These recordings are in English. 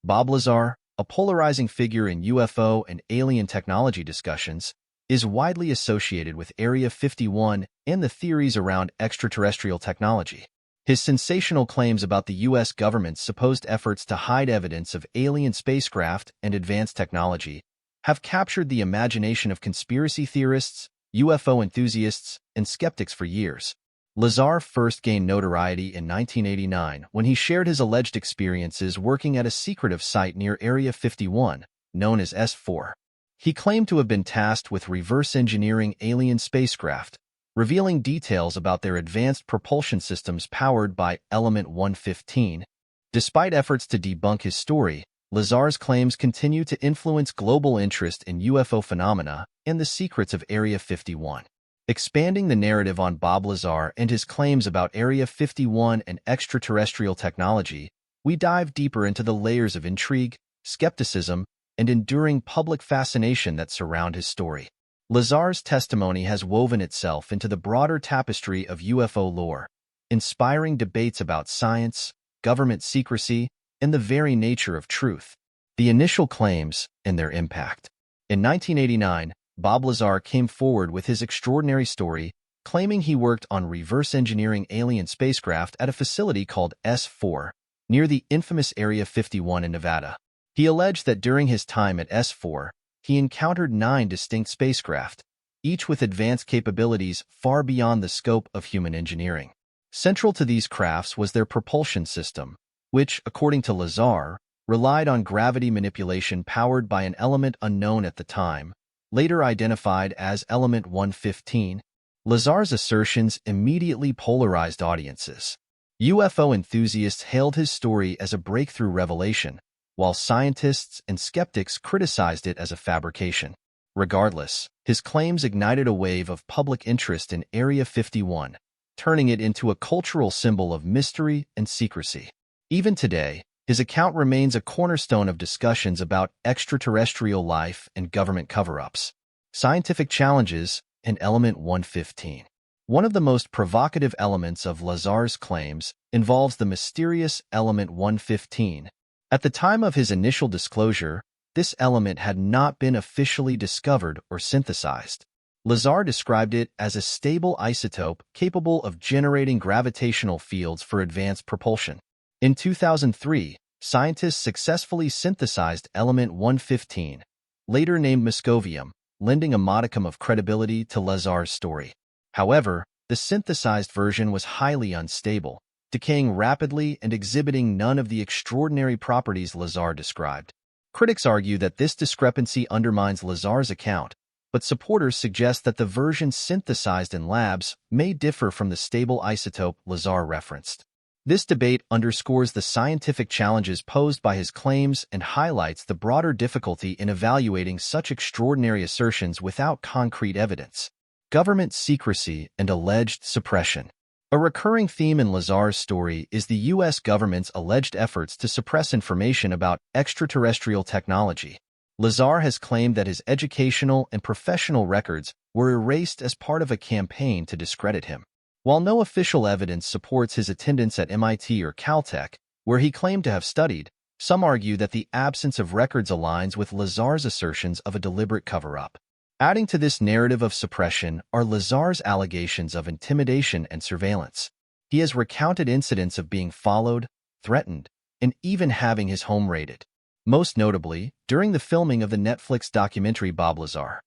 Bob Lazar, a polarizing figure in UFO and alien technology discussions, is widely associated with Area 51 and the theories around extraterrestrial technology. His sensational claims about the U.S. government's supposed efforts to hide evidence of alien spacecraft and advanced technology have captured the imagination of conspiracy theorists, UFO enthusiasts, and skeptics for years. Lazar first gained notoriety in 1989 when he shared his alleged experiences working at a secretive site near Area 51, known as S4. He claimed to have been tasked with reverse engineering alien spacecraft, revealing details about their advanced propulsion systems powered by Element 115. Despite efforts to debunk his story, Lazar's claims continue to influence global interest in UFO phenomena and the secrets of Area 51. Expanding the narrative on Bob Lazar and his claims about Area 51 and extraterrestrial technology, we dive deeper into the layers of intrigue, skepticism, and enduring public fascination that surround his story. Lazar's testimony has woven itself into the broader tapestry of UFO lore, inspiring debates about science, government secrecy, and the very nature of truth. The initial claims and their impact. In 1989, Bob Lazar came forward with his extraordinary story, claiming he worked on reverse engineering alien spacecraft at a facility called S4, near the infamous Area 51 in Nevada. He alleged that during his time at S4, he encountered 9 distinct spacecraft, each with advanced capabilities far beyond the scope of human engineering. Central to these crafts was their propulsion system, which, according to Lazar, relied on gravity manipulation powered by an element unknown at the time, later identified as Element 115. Lazar's assertions immediately polarized audiences. UFO enthusiasts hailed his story as a breakthrough revelation, while scientists and skeptics criticized it as a fabrication. Regardless, his claims ignited a wave of public interest in Area 51, turning it into a cultural symbol of mystery and secrecy. Even today, his account remains a cornerstone of discussions about extraterrestrial life and government cover-ups. Scientific challenges and Element 115. One of the most provocative elements of Lazar's claims involves the mysterious Element 115. At the time of his initial disclosure, this element had not been officially discovered or synthesized. Lazar described it as a stable isotope capable of generating gravitational fields for advanced propulsion. In 2003, scientists successfully synthesized Element 115, later named Moscovium, lending a modicum of credibility to Lazar's story. However, the synthesized version was highly unstable, decaying rapidly and exhibiting none of the extraordinary properties Lazar described. Critics argue that this discrepancy undermines Lazar's account, but supporters suggest that the version synthesized in labs may differ from the stable isotope Lazar referenced. This debate underscores the scientific challenges posed by his claims and highlights the broader difficulty in evaluating such extraordinary assertions without concrete evidence. Government secrecy and alleged suppression. A recurring theme in Lazar's story is the U.S. government's alleged efforts to suppress information about extraterrestrial technology. Lazar has claimed that his educational and professional records were erased as part of a campaign to discredit him. While no official evidence supports his attendance at MIT or Caltech, where he claimed to have studied, some argue that the absence of records aligns with Lazar's assertions of a deliberate cover-up. Adding to this narrative of suppression are Lazar's allegations of intimidation and surveillance. He has recounted incidents of being followed, threatened, and even having his home raided. Most notably, during the filming of the Netflix documentary Bob Lazar,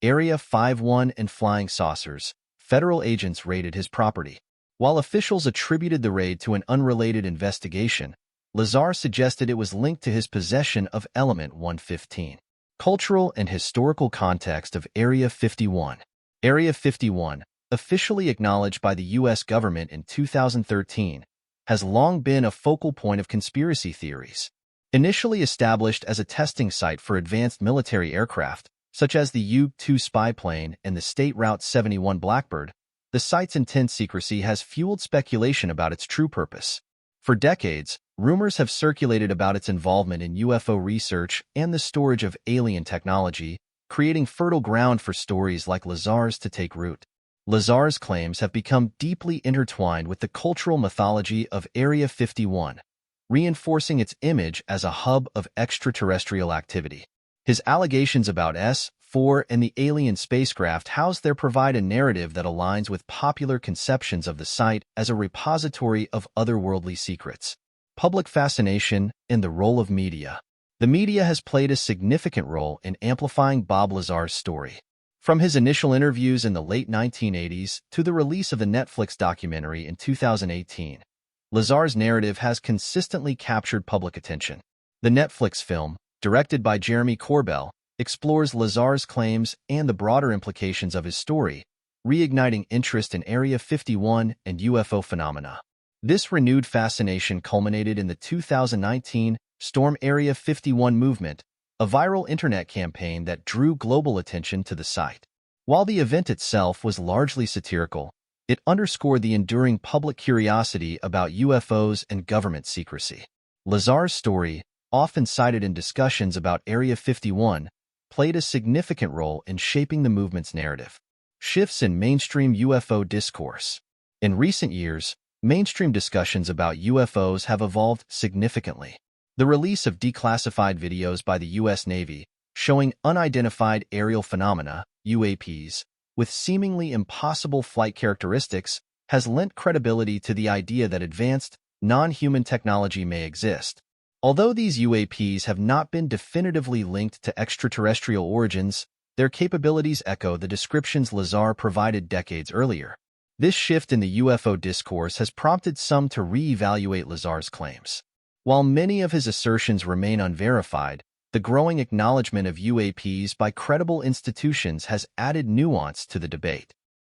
Area 51 and Flying Saucers, federal agents raided his property. While officials attributed the raid to an unrelated investigation, Lazar suggested it was linked to his possession of Element 115. Cultural and historical context of Area 51. Area 51, officially acknowledged by the U.S. government in 2013, has long been a focal point of conspiracy theories. Initially established as a testing site for advanced military aircraft, such as the U-2 spy plane and the State Route 71 Blackbird, the site's intense secrecy has fueled speculation about its true purpose. For decades, rumors have circulated about its involvement in UFO research and the storage of alien technology, creating fertile ground for stories like Lazar's to take root. Lazar's claims have become deeply intertwined with the cultural mythology of Area 51, reinforcing its image as a hub of extraterrestrial activity. His allegations about S4 and the alien spacecraft housed there provide a narrative that aligns with popular conceptions of the site as a repository of otherworldly secrets. Public fascination and the role of media. The media has played a significant role in amplifying Bob Lazar's story. From his initial interviews in the late 1980s to the release of the Netflix documentary in 2018, Lazar's narrative has consistently captured public attention. The Netflix film, directed by Jeremy Corbell, explores Lazar's claims and the broader implications of his story, reigniting interest in Area 51 and UFO phenomena. This renewed fascination culminated in the 2019 Storm Area 51 movement, a viral internet campaign that drew global attention to the site. While the event itself was largely satirical, it underscored the enduring public curiosity about UFOs and government secrecy. Lazar's story, often cited in discussions about Area 51, played a significant role in shaping the movement's narrative. Shifts in mainstream UFO discourse. In recent years, mainstream discussions about UFOs have evolved significantly. The release of declassified videos by the U.S. Navy showing unidentified aerial phenomena, UAPs, with seemingly impossible flight characteristics has lent credibility to the idea that advanced, non-human technology may exist. Although these UAPs have not been definitively linked to extraterrestrial origins, their capabilities echo the descriptions Lazar provided decades earlier. This shift in the UFO discourse has prompted some to re-evaluate Lazar's claims. While many of his assertions remain unverified, the growing acknowledgement of UAPs by credible institutions has added nuance to the debate.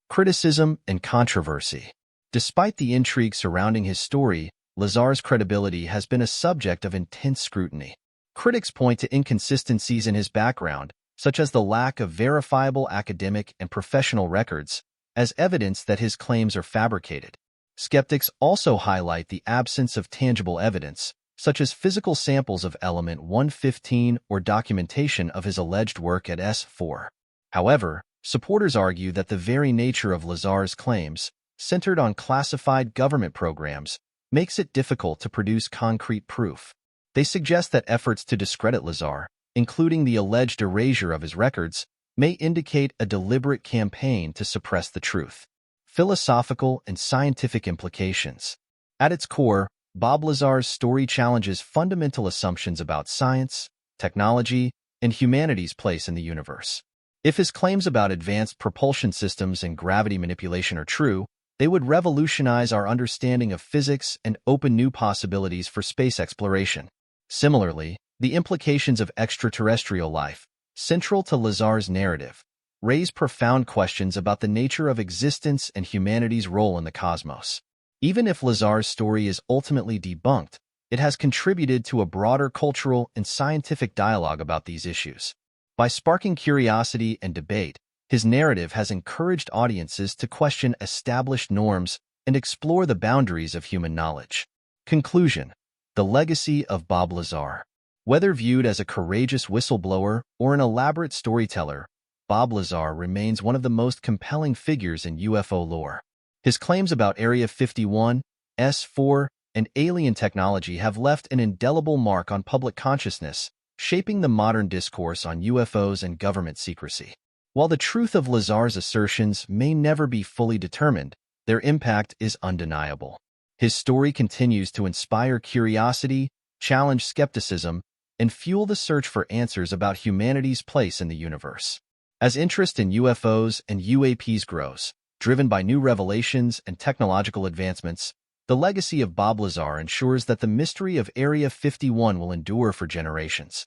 Criticism and controversy. Despite the intrigue surrounding his story, Lazar's credibility has been a subject of intense scrutiny. Critics point to inconsistencies in his background, such as the lack of verifiable academic and professional records, as evidence that his claims are fabricated. Skeptics also highlight the absence of tangible evidence, such as physical samples of element 115 or documentation of his alleged work at S4. However, supporters argue that the very nature of Lazar's claims, centered on classified government programs, makes it difficult to produce concrete proof. They suggest that efforts to discredit Lazar, including the alleged erasure of his records, may indicate a deliberate campaign to suppress the truth. Philosophical and scientific implications. At its core, Bob Lazar's story challenges fundamental assumptions about science, technology, and humanity's place in the universe. If his claims about advanced propulsion systems and gravity manipulation are true, they would revolutionize our understanding of physics and open new possibilities for space exploration. Similarly, the implications of extraterrestrial life, central to Lazar's narrative, raise profound questions about the nature of existence and humanity's role in the cosmos. Even if Lazar's story is ultimately debunked, it has contributed to a broader cultural and scientific dialogue about these issues. By sparking curiosity and debate, his narrative has encouraged audiences to question established norms and explore the boundaries of human knowledge. Conclusion. The legacy of Bob Lazar. Whether viewed as a courageous whistleblower or an elaborate storyteller, Bob Lazar remains one of the most compelling figures in UFO lore. His claims about Area 51, S4, and alien technology have left an indelible mark on public consciousness, shaping the modern discourse on UFOs and government secrecy. While the truth of Lazar's assertions may never be fully determined, their impact is undeniable. His story continues to inspire curiosity, challenge skepticism, and fuel the search for answers about humanity's place in the universe. As interest in UFOs and UAPs grows, driven by new revelations and technological advancements, the legacy of Bob Lazar ensures that the mystery of Area 51 will endure for generations.